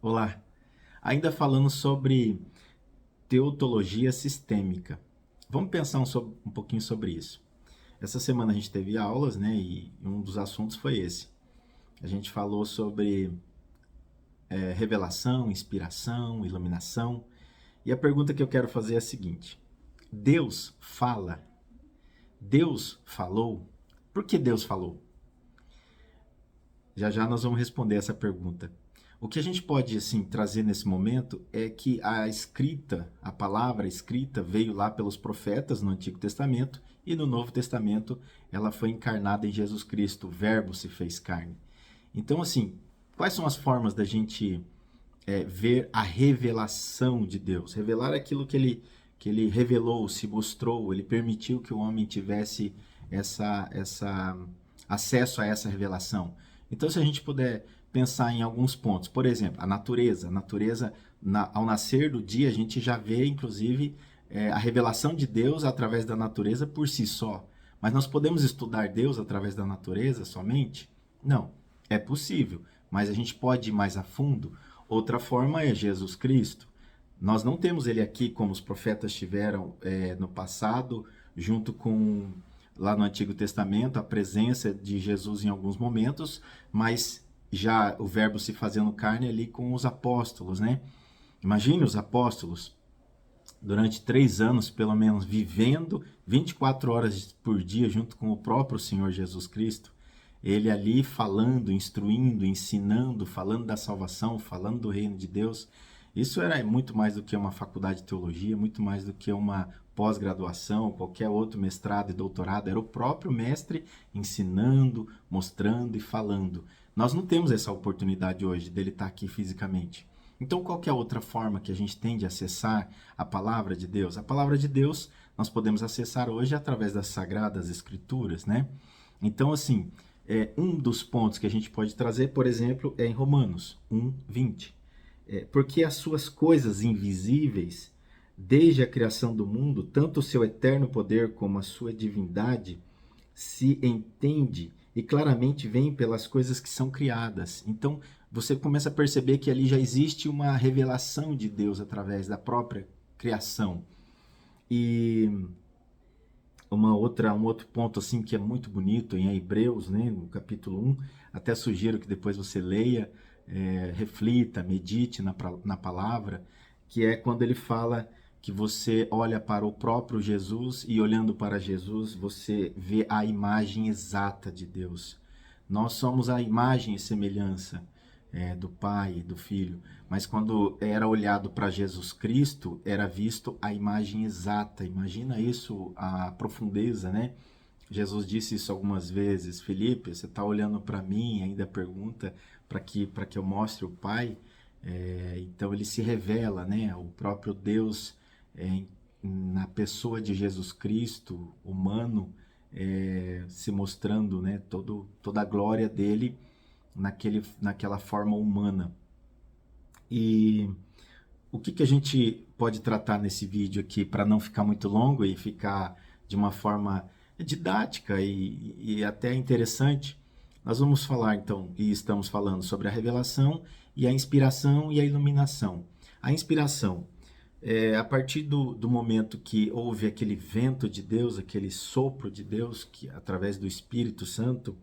Olá, ainda falando sobre teotologia sistêmica. Vamos pensar um pouquinho sobre isso. Essa semana a gente teve aulas, né? E um dos assuntos foi esse. A gente falou sobre revelação, inspiração, iluminação. E a pergunta que eu quero fazer é a seguinte: Deus fala? Deus falou? Por que Deus falou? Já já nós vamos responder essa pergunta. O que a gente pode assim trazer nesse momento é que a escrita, a palavra escrita veio lá pelos profetas no Antigo Testamento e no Novo Testamento ela foi encarnada em Jesus Cristo, o Verbo se fez carne. Então assim, quais são as formas da gente ver a revelação de Deus? Revelar aquilo que ele revelou, se mostrou, ele permitiu que o homem tivesse essa acesso a essa revelação. Então, se a gente puder pensar em alguns pontos, por exemplo, a natureza, ao nascer do dia, a gente já vê, inclusive, a revelação de Deus através da natureza por si só. Mas nós podemos estudar Deus através da natureza somente? Não, é possível, mas a gente pode ir mais a fundo. Outra forma é Jesus Cristo. Nós não temos ele aqui como os profetas tiveram no passado, junto com lá no Antigo Testamento, a presença de Jesus em alguns momentos, mas já o verbo se fazendo carne ali com os apóstolos, né? Imagine os apóstolos durante 3 anos, pelo menos, vivendo 24 horas por dia junto com o próprio Senhor Jesus Cristo. Ele ali falando, instruindo, ensinando, falando da salvação, falando do reino de Deus. Isso era muito mais do que uma faculdade de teologia, muito mais do que uma pós-graduação, qualquer outro mestrado e doutorado. Era o próprio mestre ensinando, mostrando e falando. Nós não temos essa oportunidade hoje dele estar aqui fisicamente. Então, qual que é a outra forma que a gente tem de acessar a palavra de Deus? A palavra de Deus nós podemos acessar hoje através das Sagradas Escrituras, né? Então, assim, um dos pontos que a gente pode trazer, por exemplo, é em Romanos 1:20. Porque as suas coisas invisíveis, desde a criação do mundo, tanto o seu eterno poder como a sua divindade, se entende e claramente vem pelas coisas que são criadas. Então, você começa a perceber que ali já existe uma revelação de Deus através da própria criação. E um outro ponto assim que é muito bonito em Hebreus, né, no capítulo 1, até sugiro que depois você leia, reflita, medite na palavra, que é quando ele fala que você olha para o próprio Jesus e olhando para Jesus você vê a imagem exata de Deus. Nós somos a imagem e semelhança do Pai e do Filho, mas quando era olhado para Jesus Cristo, era visto a imagem exata. Imagina isso, a profundeza, né? Jesus disse isso algumas vezes: Felipe, você está olhando para mim e ainda pergunta para que eu mostre o Pai? Então ele se revela, né? O próprio Deus na pessoa de Jesus Cristo, humano, se mostrando, né? Toda a glória dele naquela forma humana. E o que a gente pode tratar nesse vídeo aqui para não ficar muito longo e ficar de uma forma didática e até interessante? Nós vamos falar então, e estamos falando sobre a revelação e a inspiração e a iluminação. A inspiração é a partir do momento que houve aquele vento de Deus, aquele sopro de Deus, que através do Espírito Santo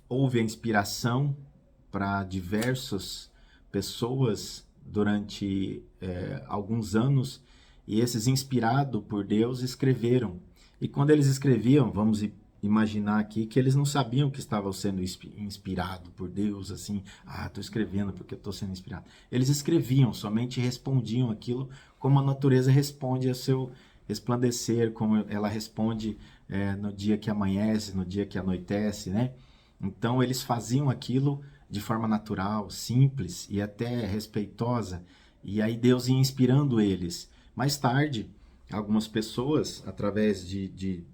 houve a inspiração para diversas pessoas durante alguns anos, e esses inspirados por Deus escreveram. E quando eles escreviam, vamos imaginar aqui que eles não sabiam que estavam sendo inspirado por Deus, assim, estou escrevendo porque estou sendo inspirado. Eles escreviam, somente respondiam aquilo como a natureza responde ao seu resplandecer, como ela responde no dia que amanhece, no dia que anoitece, né? Então eles faziam aquilo de forma natural, simples e até respeitosa, e aí Deus ia inspirando eles. Mais tarde, algumas pessoas, através de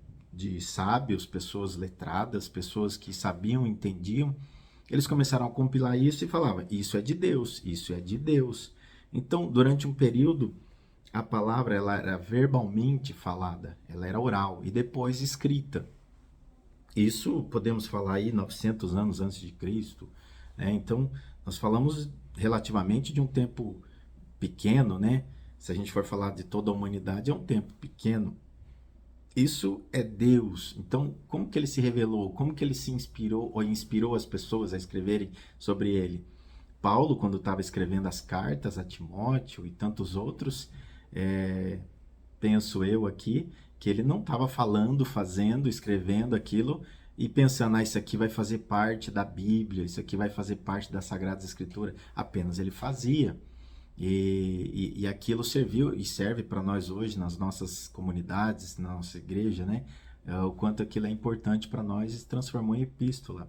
sábios, pessoas letradas, pessoas que sabiam, entendiam, eles começaram a compilar isso e falavam: isso é de Deus, isso é de Deus. Então, durante um período, a palavra ela era verbalmente falada, ela era oral e depois escrita. Isso podemos falar aí 900 anos antes de Cristo, né? Então, nós falamos relativamente de um tempo pequeno, né? Se a gente for falar de toda a humanidade, é um tempo pequeno. Isso é Deus. Então, como que ele se revelou? Como que ele se inspirou ou inspirou as pessoas a escreverem sobre ele? Paulo, quando estava escrevendo as cartas a Timóteo e tantos outros, é, penso eu aqui, que ele não estava falando, fazendo, escrevendo aquilo e pensando, isso aqui vai fazer parte da Bíblia, isso aqui vai fazer parte da Sagrada Escritura. Apenas ele fazia. E aquilo serviu e serve para nós hoje nas nossas comunidades, na nossa igreja, né? O quanto aquilo é importante para nós e se transformou em epístola.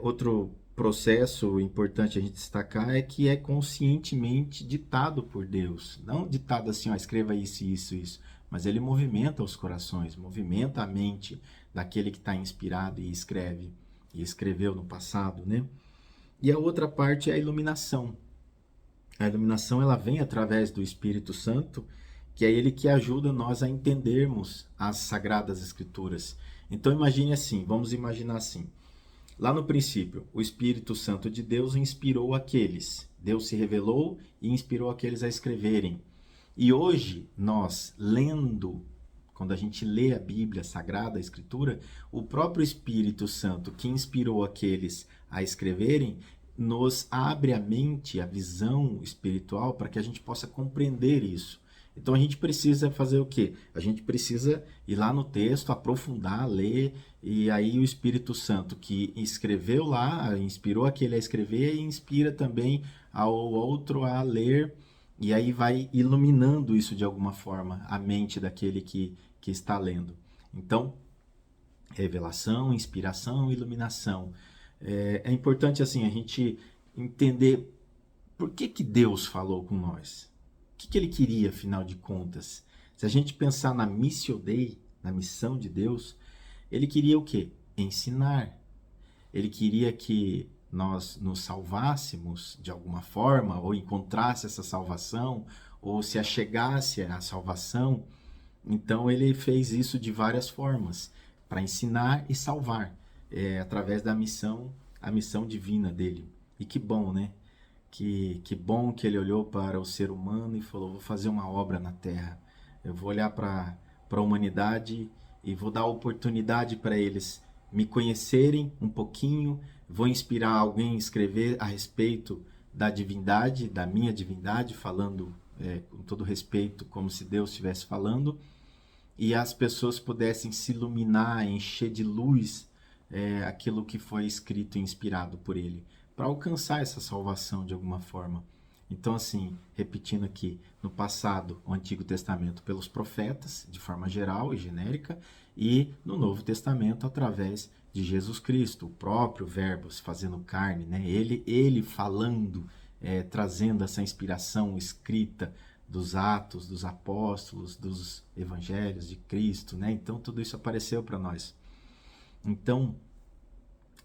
Outro processo importante a gente destacar é que é conscientemente ditado por Deus. Não ditado assim, ó, escreva isso, isso, isso. Mas ele movimenta os corações, movimenta a mente daquele que está inspirado e escreve. E escreveu no passado, né? E a outra parte é a iluminação. A iluminação ela vem através do Espírito Santo, que é ele que ajuda nós a entendermos as Sagradas Escrituras. Então imagine assim, vamos imaginar assim. Lá no princípio, o Espírito Santo de Deus inspirou aqueles. Deus se revelou e inspirou aqueles a escreverem. E hoje, nós, lendo, quando a gente lê a Bíblia, a Sagrada Escritura, o próprio Espírito Santo que inspirou aqueles a escreverem, nos abre a mente, a visão espiritual, para que a gente possa compreender isso. Então a gente precisa fazer o quê? A gente precisa ir lá no texto, aprofundar, ler, e aí o Espírito Santo que escreveu lá, inspirou aquele a escrever e inspira também ao outro a ler, e aí vai iluminando isso de alguma forma, a mente daquele que está lendo. Então, revelação, inspiração, iluminação. É importante assim a gente entender por que Deus falou com nós. O que ele queria, afinal de contas? Se a gente pensar na Missio Dei, na missão de Deus, ele queria o quê? Ensinar. Ele queria que nós nos salvássemos de alguma forma, ou encontrasse essa salvação, ou se achegasse à salvação. Então ele fez isso de várias formas, para ensinar e salvar, através da missão, a missão divina dele. E que bom, né? Que bom que ele olhou para o ser humano e falou, vou fazer uma obra na Terra. Eu vou olhar para a humanidade e vou dar oportunidade para eles me conhecerem um pouquinho, vou inspirar alguém a escrever a respeito da divindade, da minha divindade, falando com todo respeito, como se Deus estivesse falando, e as pessoas pudessem se iluminar, encher de luz aquilo que foi escrito e inspirado por ele, para alcançar essa salvação de alguma forma. Então, assim, repetindo aqui, no passado, o Antigo Testamento pelos profetas, de forma geral e genérica, e no Novo Testamento através de Jesus Cristo, o próprio Verbo se fazendo carne, né? Ele falando, trazendo essa inspiração escrita dos Atos, dos Apóstolos, dos Evangelhos de Cristo, né? Então, tudo isso apareceu para nós. Então,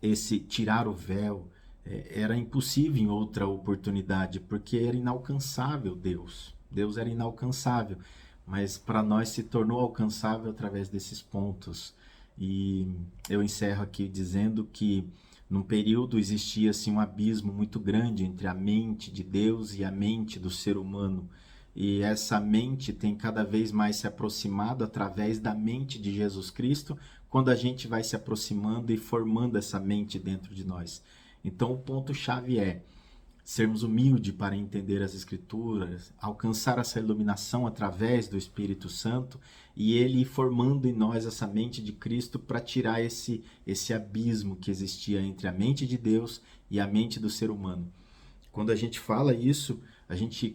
esse tirar o véu era impossível em outra oportunidade, porque era inalcançável Deus. Deus era inalcançável, mas para nós se tornou alcançável através desses pontos. E eu encerro aqui dizendo que num período existia assim, um abismo muito grande entre a mente de Deus e a mente do ser humano. E essa mente tem cada vez mais se aproximado através da mente de Jesus Cristo, quando a gente vai se aproximando e formando essa mente dentro de nós. Então o ponto-chave é sermos humildes para entender as Escrituras, alcançar essa iluminação através do Espírito Santo e ele ir formando em nós essa mente de Cristo para tirar esse abismo que existia entre a mente de Deus e a mente do ser humano. Quando a gente fala isso, a gente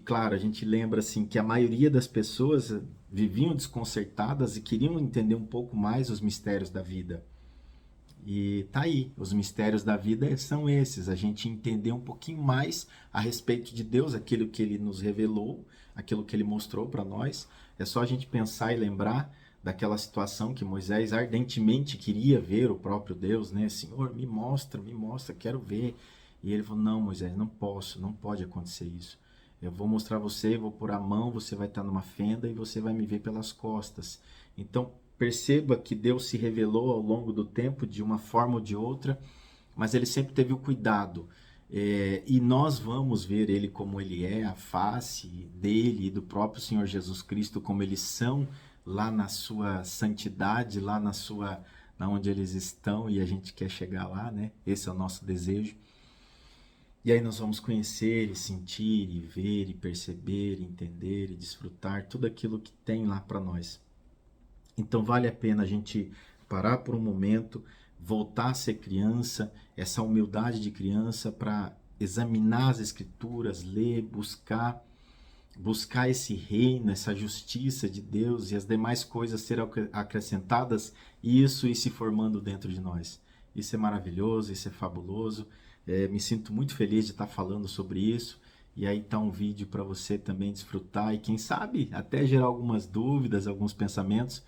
lembra assim que a maioria das pessoas viviam desconcertadas e queriam entender um pouco mais os mistérios da vida. E tá aí, os mistérios da vida são esses, a gente entender um pouquinho mais a respeito de Deus, aquilo que ele nos revelou, aquilo que ele mostrou para nós. É só a gente pensar e lembrar daquela situação que Moisés ardentemente queria ver o próprio Deus, né? Senhor, me mostra, quero ver. E ele falou, não, Moisés, não pode acontecer isso. Eu vou mostrar você, vou pôr a mão, você vai estar numa fenda e você vai me ver pelas costas. Então, perceba que Deus se revelou ao longo do tempo, de uma forma ou de outra, mas ele sempre teve o cuidado. E nós vamos ver ele como ele é, a face dele e do próprio Senhor Jesus Cristo, como eles são lá na sua santidade, lá na onde eles estão, e a gente quer chegar lá, né? Esse é o nosso desejo. E aí nós vamos conhecer e sentir e ver e perceber, e entender e desfrutar tudo aquilo que tem lá para nós. Então vale a pena a gente parar por um momento, voltar a ser criança, essa humildade de criança para examinar as escrituras, ler, buscar esse reino, essa justiça de Deus e as demais coisas serão acrescentadas, e isso ir se formando dentro de nós. Isso é maravilhoso, isso é fabuloso. Me sinto muito feliz de estar falando sobre isso. E aí está um vídeo para você também desfrutar e quem sabe até gerar algumas dúvidas, alguns pensamentos.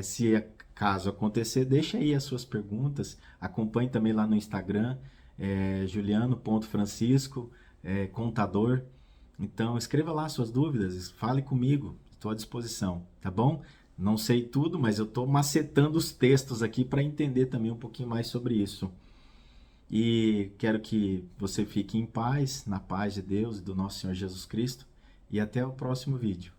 Se caso acontecer, deixa aí as suas perguntas. Acompanhe também lá no Instagram, juliano.francisco, contador. Então, escreva lá suas dúvidas, fale comigo, estou à disposição, tá bom? Não sei tudo, mas eu estou macetando os textos aqui para entender também um pouquinho mais sobre isso. E quero que você fique em paz, na paz de Deus e do nosso Senhor Jesus Cristo. E até o próximo vídeo.